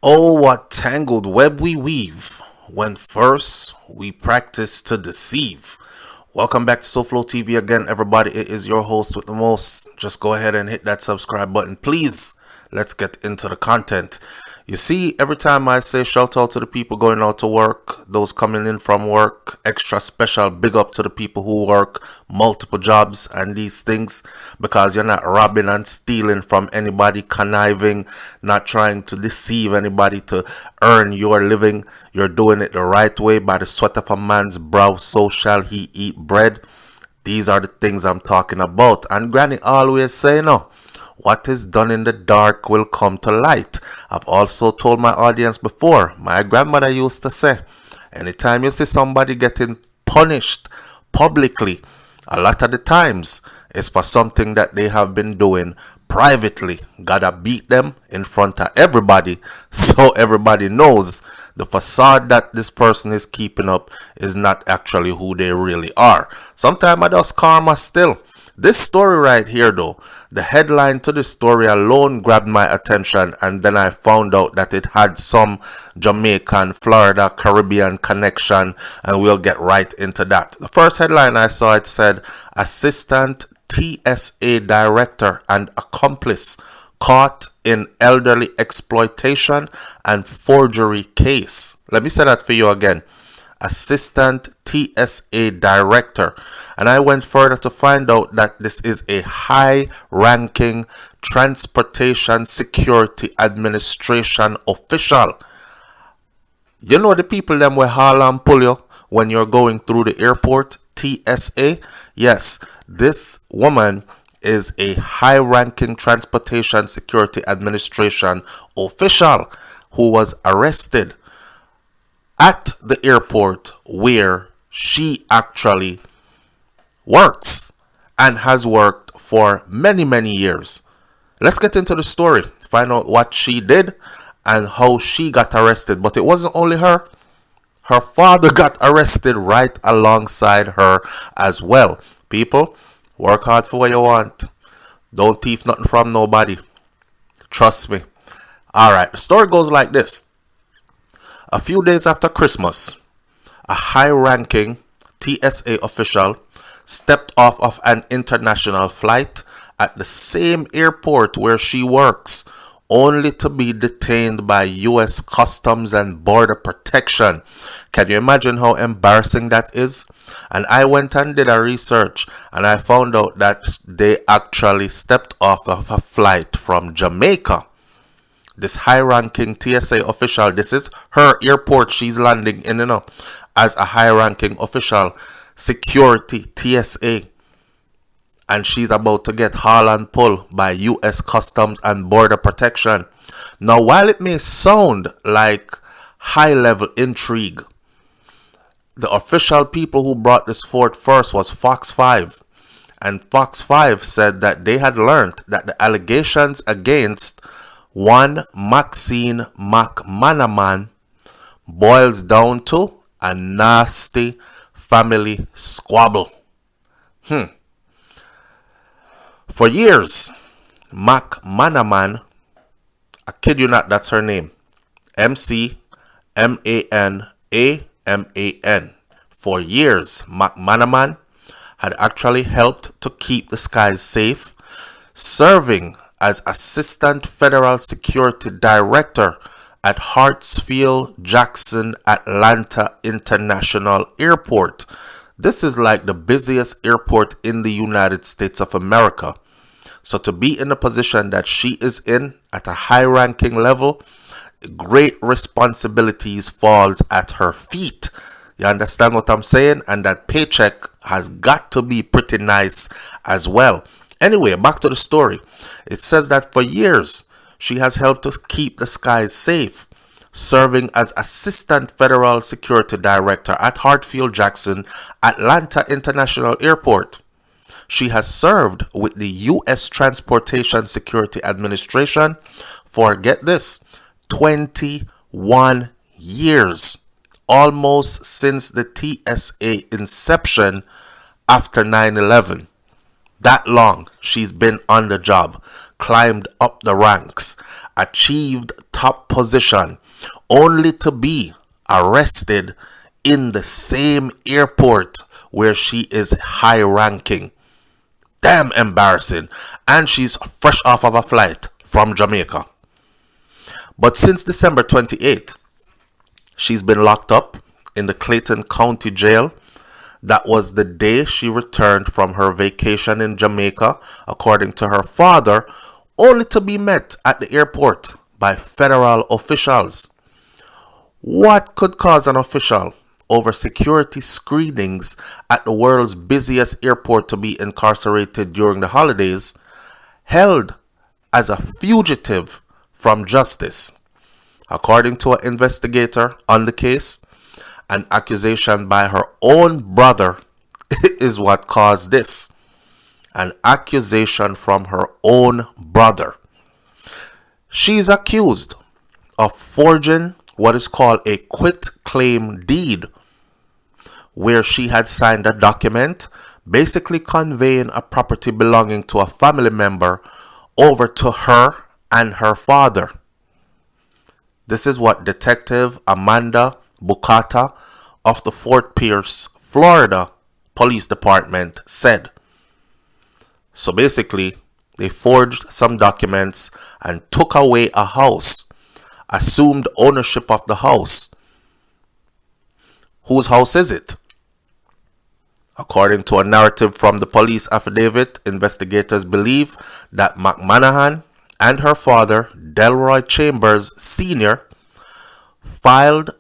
Oh, what tangled web we weave when first we practice to deceive. Welcome back to SouFLoTV again, everybody. It is your host with the most. Just go ahead and hit that subscribe button, please. Let's get into the content. You see, every time I say shout out to the people going out to work, those coming in from work, extra special big up to the people who work multiple jobs and these things, because you're not robbing and stealing from anybody, conniving, not trying to deceive anybody to earn your living. You're doing it the right way. By the sweat of a man's brow, so shall he eat bread. These are the things I'm talking about. And Granny always say no. What is done in the dark will come to light. I've also told my audience before, my grandmother used to say, anytime you see somebody getting punished publicly, a lot of the times it's for something that they have been doing privately. Gotta beat them in front of everybody so everybody knows the facade that this person is keeping up is not actually who they really are. Sometimes I just karma still. This story right here though, the headline to this story alone grabbed my attention, and then I found out that it had some Jamaican, Florida, Caribbean connection, and we'll get right into that. The first headline I saw, it said, Assistant TSA Director and Accomplice Caught in Elderly Exploitation and Forgery Case. Let me say that for you again. Assistant TSA Director. And I went further to find out that this is a high-ranking Transportation Security Administration official. You know the people them will haul and pull you when you're going through the airport? TSA? Yes, this woman is a high-ranking Transportation Security Administration official who was arrested at the airport where she actually works and has worked for many years. Let's get into the story, find out what she did and how she got arrested. But it wasn't only her. Her father got arrested right alongside her as well. People, work hard for what you want. Don't thief nothing from nobody. Trust me. Alright, the story goes like this. A few days after Christmas, a high-ranking TSA official stepped off of an international flight at the same airport where she works, only to be detained by U.S. Customs and Border Protection. Can you imagine how embarrassing that is? And I went and did a research, and I found out that they actually stepped off of a flight from Jamaica. This high-ranking TSA official, this is her airport she's landing in, as a high-ranking official, security, TSA. And she's about to get haul and pull by U.S. Customs and Border Protection. Now, while it may sound like high-level intrigue, the official people who brought this forth first was Fox 5. And Fox 5 said that they had learned that the allegations against one Maxine McManaman boils down to a nasty family squabble. For years, McManaman, I kid you not, that's her name, McManaman. For years, McManaman had actually helped to keep the skies safe, serving as Assistant Federal Security Director at Hartsfield-Jackson Atlanta International Airport. This is like the busiest airport in the United States of America. So to be in the position that she is in at a high-ranking level, great responsibilities falls at her feet. You understand what I'm saying? And that paycheck has got to be pretty nice as well. Anyway, back to the story. It says that for years, she has helped to keep the skies safe, serving as Assistant Federal Security Director at Hartsfield-Jackson Atlanta International Airport. She has served with the U.S. Transportation Security Administration for, get this, 21 years, almost since the TSA inception after 9/11. That long she's been on the job, climbed up the ranks, achieved top position, only to be arrested in the same airport where she is high ranking. Damn embarrassing. And she's fresh off of a flight from Jamaica. But since December 28th, she's been locked up in the Clayton County Jail. That was the day she returned from her vacation in Jamaica, according to her father, only to be met at the airport by federal officials. What could cause an official over security screenings at the world's busiest airport to be incarcerated during the holidays, held as a fugitive from justice? According to an investigator on the case, an accusation by her own brother is what caused this. An accusation from her own brother. She's accused of forging what is called a quitclaim deed, where she had signed a document basically conveying a property belonging to a family member over to her and her father. This is what Detective Amanda Bucata of the Fort Pierce, Florida Police Department said. So basically, they forged some documents and took away a house, assumed ownership of the house. Whose house is it? According to a narrative from the police affidavit, investigators believe that McManaman and her father, Delroy Chambers Sr., filed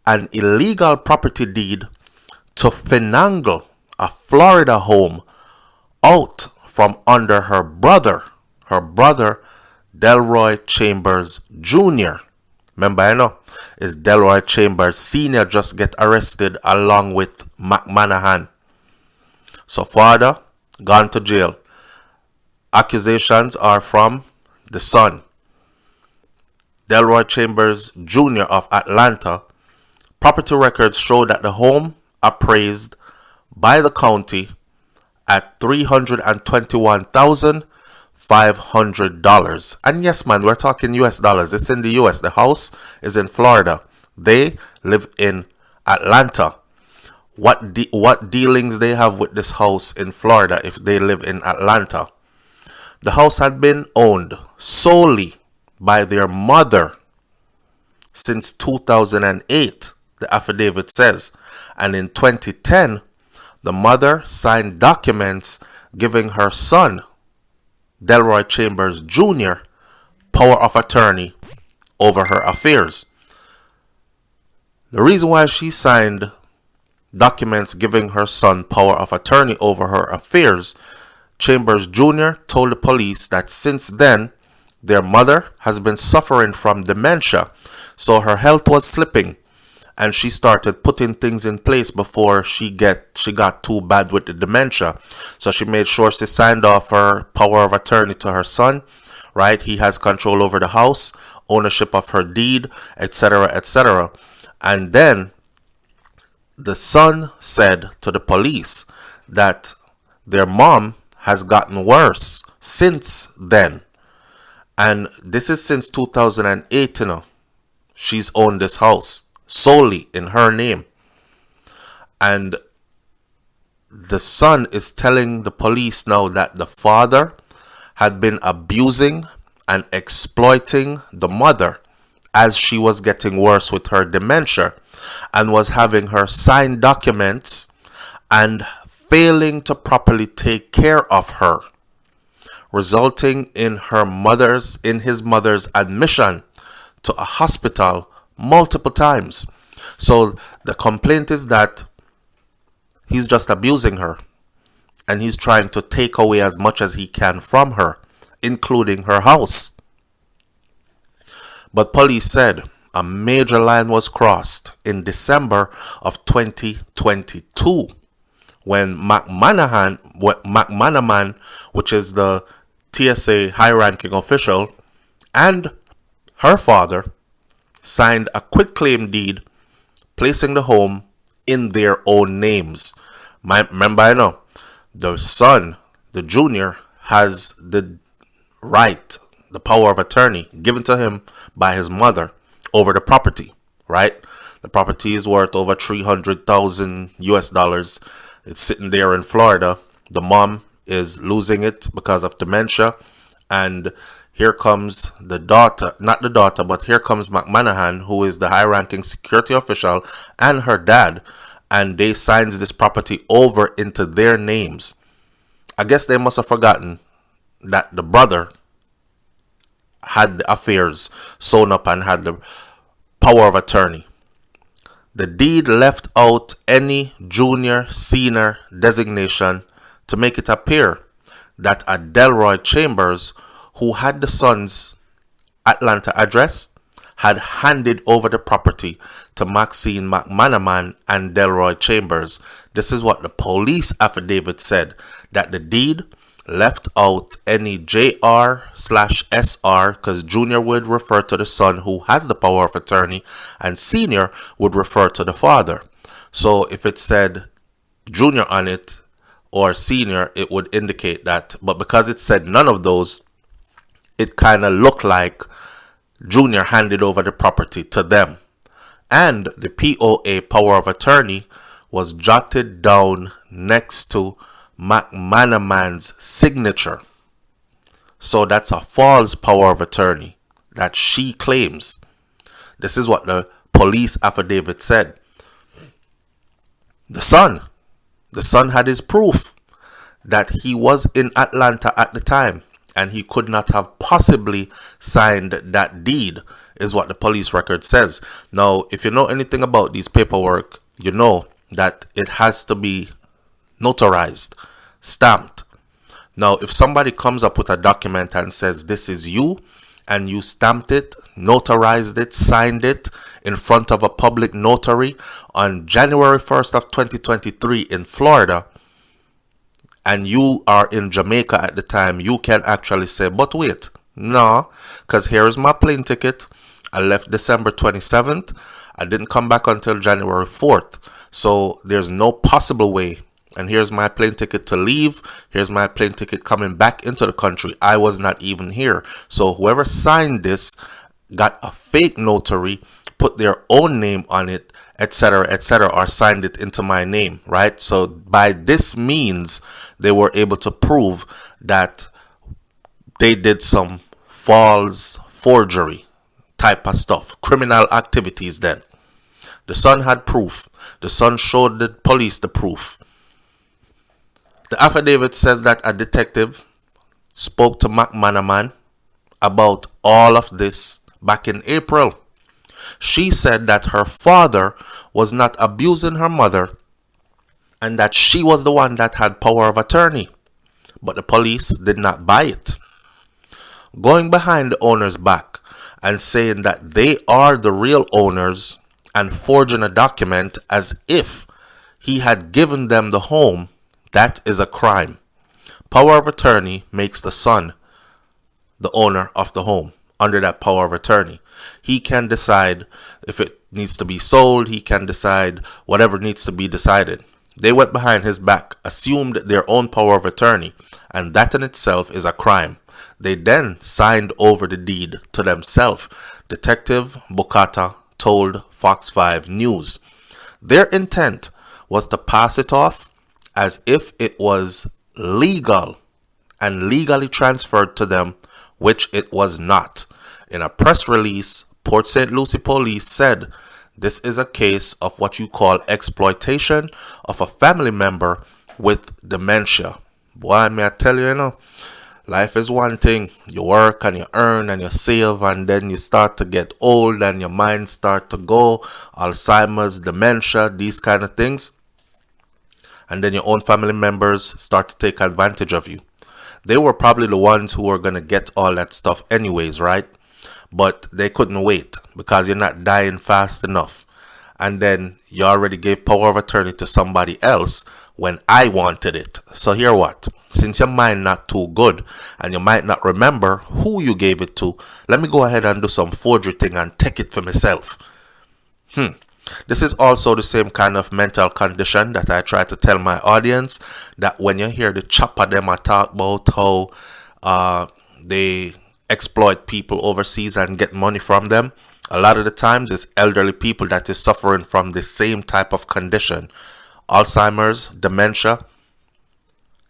an illegal property deed to finagle a Florida home out from under her brother, Delroy Chambers Jr. Remember, I know, is Delroy Chambers Sr. just get arrested along with McManaman. So father gone to jail. Accusations are from the son, Delroy Chambers Jr. of Atlanta. Property records show that the home appraised by the county at $321,500. And yes, man, we're talking US dollars. It's in the US. The house is in Florida. They live in Atlanta. What dealings they have with this house in Florida if they live in Atlanta? The house had been owned solely by their mother since 2008, the affidavit says. And in 2010, the mother signed documents giving her son, Delroy Chambers Jr., power of attorney over her affairs. The reason why she signed documents giving her son power of attorney over her affairs, Chambers Jr. told the police that since then, their mother has been suffering from dementia, so her health was slipping, and she started putting things in place before she got too bad with the dementia. So she made sure she signed off her power of attorney to her son, right? He has control over the house, ownership of her deed, etc., etc. And then the son said to the police that their mom has gotten worse since then. And this is since 2008, you know. She's owned this house solely in her name. And the son is telling the police now that the father had been abusing and exploiting the mother as she was getting worse with her dementia, and was having her sign documents and failing to properly take care of her, resulting in his mother's admission to a hospital multiple times. So the complaint is that he's just abusing her, and he's trying to take away as much as he can from her, including her house. But police said a major line was crossed in December of 2022 when McManaman, which is the TSA high-ranking official, and her father signed a quitclaim deed placing the home in their own names. Remember, I know, the son, the junior, has the right, the power of attorney given to him by his mother over the property, right? The property is worth over 300,000 US dollars. It's sitting there in Florida. The mom is losing it because of dementia. And here comes the daughter, not the daughter, but here comes McManaman, who is the high-ranking security official, and her dad. And they signs this property over into their names. I guess they must have forgotten that the brother had the affairs sewn up and had the power of attorney. The deed left out any junior, senior designation to make it appear that a Delroy Chambers, who had the son's Atlanta address, had handed over the property to Maxine McManaman and Delroy Chambers. This is what the police affidavit said, that the deed left out any JR/SR, because junior would refer to the son who has the power of attorney and senior would refer to the father. So if it said junior on it or senior, it would indicate that. But because it said none of those, it kind of looked like junior handed over the property to them. And the POA, power of attorney, was jotted down next to McManaman's signature. So that's a false power of attorney that she claims. This is what the police affidavit said. The son had his proof that he was in Atlanta at the time and he could not have possibly signed that deed, is what the police record says. Now, if you know anything about these paperwork, you know that it has to be notarized, stamped. Now, if somebody comes up with a document and says this is you, and you stamped it, notarized it, signed it in front of a public notary on January 1st of 2023 in Florida, and you are in Jamaica at the time, you can actually say, but wait, no, because here is my plane ticket. I left December 27th. I didn't come back until January 4th. So there's no possible way. And here's my plane ticket to leave. Here's my plane ticket coming back into the country. I was not even here. So whoever signed this got a fake notary, put their own name on it, etc., or signed it into my name, right? So by this means, they were able to prove that they did some false forgery type of stuff, criminal activities then. The son had proof. The son showed the police the proof. The affidavit says that a detective spoke to McManaman about all of this back in April. She said that her father was not abusing her mother and that she was the one that had power of attorney. But the police did not buy it. Going behind the owner's back and saying that they are the real owners and forging a document as if he had given them the home, that is a crime. Power of attorney makes the son the owner of the home. Under that power of attorney, he can decide if it needs to be sold. He can decide whatever needs to be decided. They went behind his back, assumed their own power of attorney, and that in itself is a crime. They then signed over the deed to themselves. Detective Bukata told Fox 5 News. Their intent was to pass it off as if it was legal and legally transferred to them, which it was not. In a press release, Port St. Lucie police said this is a case of what you call exploitation of a family member with dementia. Boy, may I tell you, life is one thing. You work and you earn and you save, and then you start to get old and your mind start to go. Alzheimer's, dementia, these kind of things. And then your own family members start to take advantage of you. They were probably the ones who were going to get all that stuff anyways, right? But they couldn't wait because you're not dying fast enough. And then you already gave power of attorney to somebody else when I wanted it. So here what? Since your mind not too good and you might not remember who you gave it to, let me go ahead and do some forgery thing and take it for myself. This is also the same kind of mental condition that I try to tell my audience, that when you hear the chopper them talk about how they exploit people overseas and get money from them, a lot of the times it's elderly people that is suffering from the same type of condition. Alzheimer's, dementia,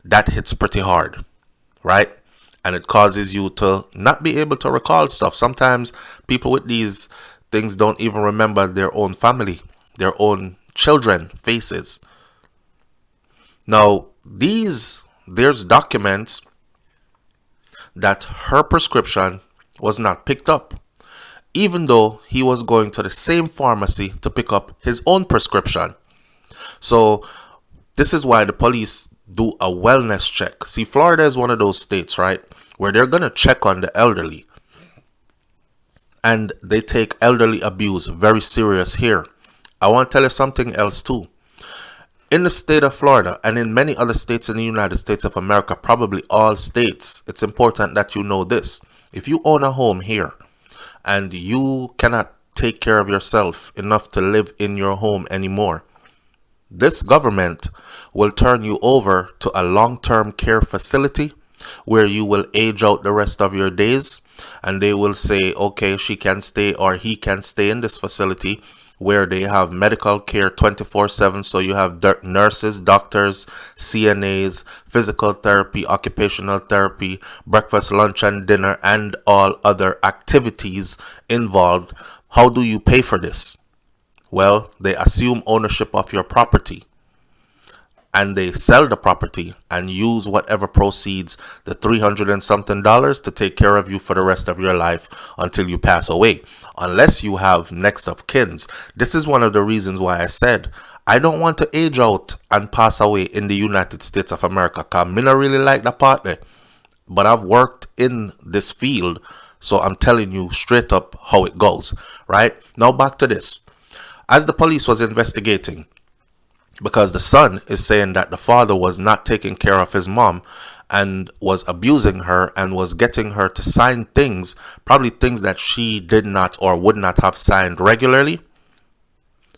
that hits pretty hard, right? And it causes you to not be able to recall stuff. Sometimes people with these things don't even remember their own family, their own children faces. Now, there's documents that her prescription was not picked up, even though he was going to the same pharmacy to pick up his own prescription. So this is why the police do a wellness check. See, Florida is one of those states, right, where they're going to check on the elderly. And they take elderly abuse very serious here. I want to tell you something else too. In the state of Florida and in many other states in the United States of America, probably all states, it's important that you know this. If you own a home here and you cannot take care of yourself enough to live in your home anymore, this government will turn you over to a long-term care facility where you will age out the rest of your days, and they will say, okay, she can stay or he can stay in this facility where they have medical care 24/7. So you have nurses, doctors, CNAs, physical therapy, occupational therapy, breakfast, lunch, and dinner, and all other activities involved. How do you pay for this? Well, they assume ownership of your property, and they sell the property and use whatever proceeds, the $300 and something, to take care of you for the rest of your life until you pass away, unless you have next of kins. This is one of the reasons why I said I don't want to age out and pass away in the United States of America, because I don't really like that part there. But I've worked in this field, so I'm telling you straight up how it goes. Right now, back to this. As the police was investigating, because the son is saying that the father was not taking care of his mom and was abusing her and was getting her to sign things, probably things that she did not or would not have signed regularly,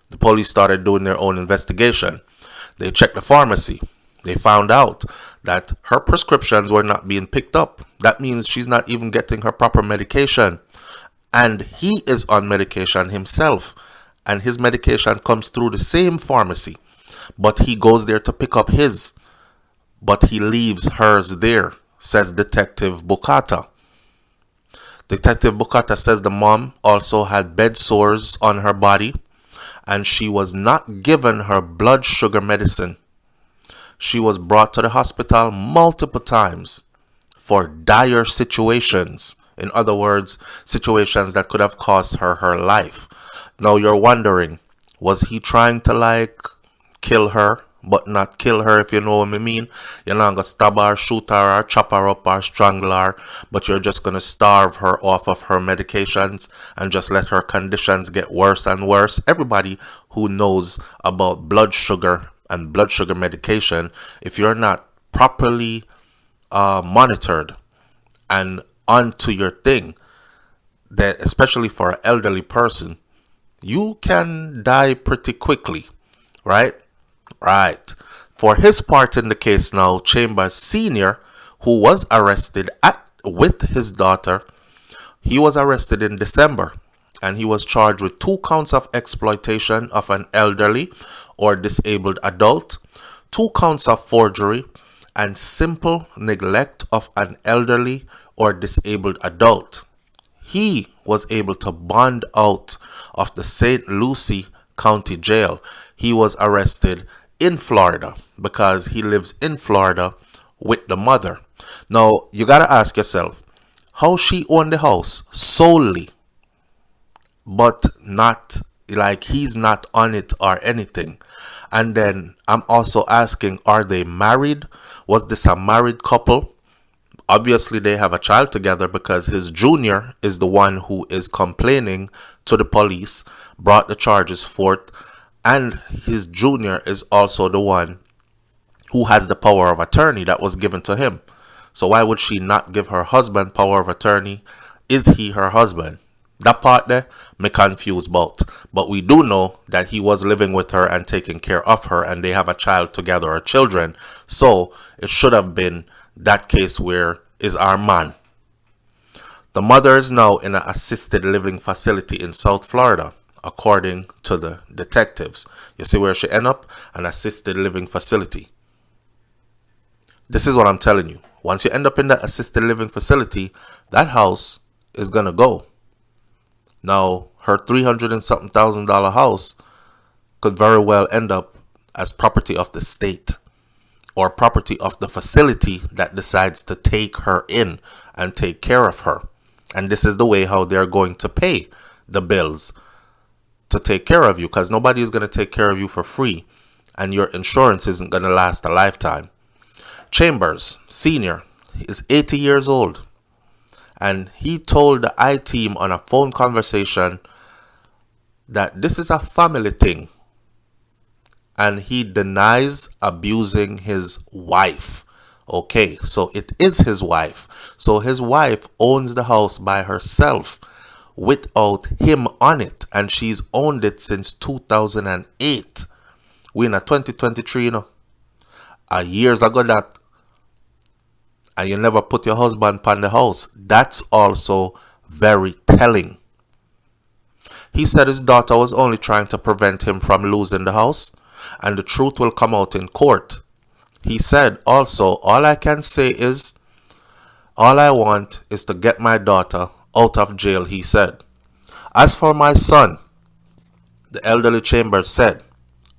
the police started doing their own investigation. They checked the pharmacy. They found out that her prescriptions were not being picked up. That means she's not even getting her proper medication. And he is on medication himself. And his medication comes through the same pharmacy. But he goes there to pick up his. But he leaves hers there, says Detective Bukata. Detective Bukata says the mom also had bed sores on her body, and she was not given her blood sugar medicine. She was brought to the hospital multiple times for dire situations. In other words, situations that could have cost her her life. Now you're wondering, was he trying to kill her, but not kill her, if you know what I mean? You're not going to stab her, shoot her, or chop her up, or strangle her, but you're just going to starve her off of her medications and just let her conditions get worse and worse. Everybody who knows about blood sugar and blood sugar medication, if you're not properly monitored and onto your thing, that especially for an elderly person, you can die pretty quickly, right? Right. For his part in the case now, Chambers Sr., who was arrested with his daughter, he was arrested in December, and he was charged with 2 counts of exploitation of an elderly or disabled adult, 2 counts of forgery, and simple neglect of an elderly or disabled adult. He was able to bond out of the St. Lucie County Jail. He was arrested in Florida because he lives in Florida with the mother. Now, you got to ask yourself, how she owned the house solely, but not he's not on it or anything. And then I'm also asking, are they married? Was this a married couple? Obviously, they have a child together because his junior is the one who is complaining to the police, brought the charges forth, and his junior is also the one who has the power of attorney that was given to him. So why would she not give her husband power of attorney? Is he her husband? That part there, me confused about. But we do know that he was living with her and taking care of her, and they have a child together, or children. So it should have been that case where is our man. The mother is now in an assisted living facility in South Florida, according to the detectives. You see where she ended up? An assisted living facility. This is what I'm telling you. Once you end up in that assisted living facility, that house is going to go. Now, her $300 and something thousand house could very well end up as property of the state or property of the facility that decides to take her in and take care of her. And this is the way how they're going to pay the bills to take care of you, because nobody is going to take care of you for free, and your insurance isn't going to last a lifetime. Chambers, senior, is 80 years old, and he told the I-team on a phone conversation that this is a family thing, and he denies abusing his wife. Okay, so it is his wife. So his wife owns the house by herself without him on it, and she's owned it since 2008. We're in a 2023, years ago that, and you never put your husband on the house. That's also very telling. He said his daughter was only trying to prevent him from losing the house, and the truth will come out in court. He said also, all I can say is, all I want is to get my daughter out of jail, he said. As for my son, the elderly Chambers said,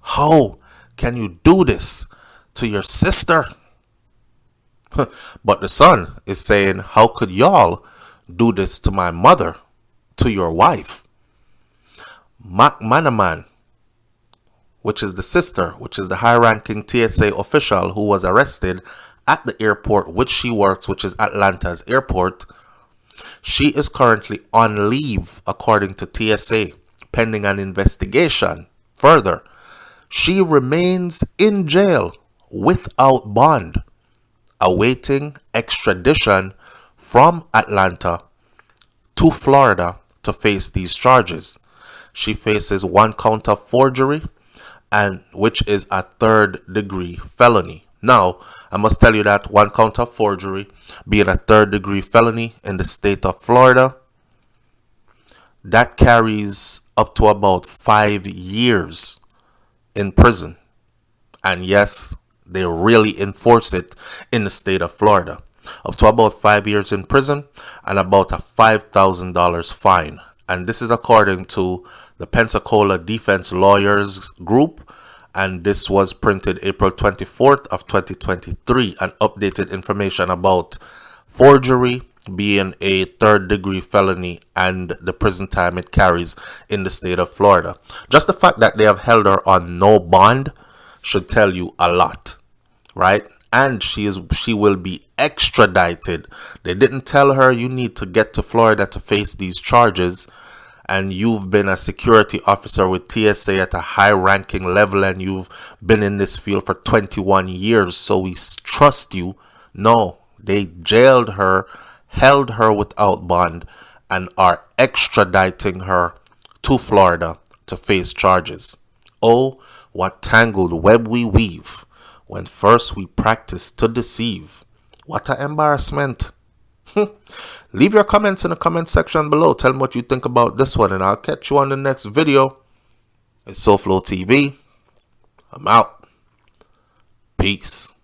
how can you do this to your sister? But the son is saying, how could y'all do this to my mother, to your wife? McManaman, which is the sister, which is the high-ranking TSA official who was arrested at the airport which she works, which is Atlanta's airport. She is currently on leave, according to TSA, pending an investigation. Further, she remains in jail without bond, awaiting extradition from Atlanta to Florida to face these charges. She faces 1 count of forgery, and which is a 3rd-degree felony. Now, I must tell you that 1 count of forgery being a 3rd-degree felony in the state of Florida, that carries up to about 5 years in prison. And yes, they really enforce it in the state of Florida. Up to about 5 years in prison and about a $5,000 fine. And this is according to the Pensacola Defense Lawyers Group, and this was printed April 24th of 2023, and updated information about forgery being a 3rd-degree felony and the prison time it carries in the state of Florida. Just the fact that they have held her on no bond should tell you a lot, right? And she will be extradited. They didn't tell her you need to get to Florida to face these charges, and you've been a security officer with TSA at a high-ranking level, and you've been in this field for 21 years, so we trust you. No, they jailed her, held her without bond, and are extraditing her to Florida to face charges. Oh, what tangled web we weave when first we practice to deceive. What an embarrassment. Leave your comments in the comment section below. Tell me what you think about this one, and I'll catch you on the next video. It's SouFLoTV. I'm out. Peace.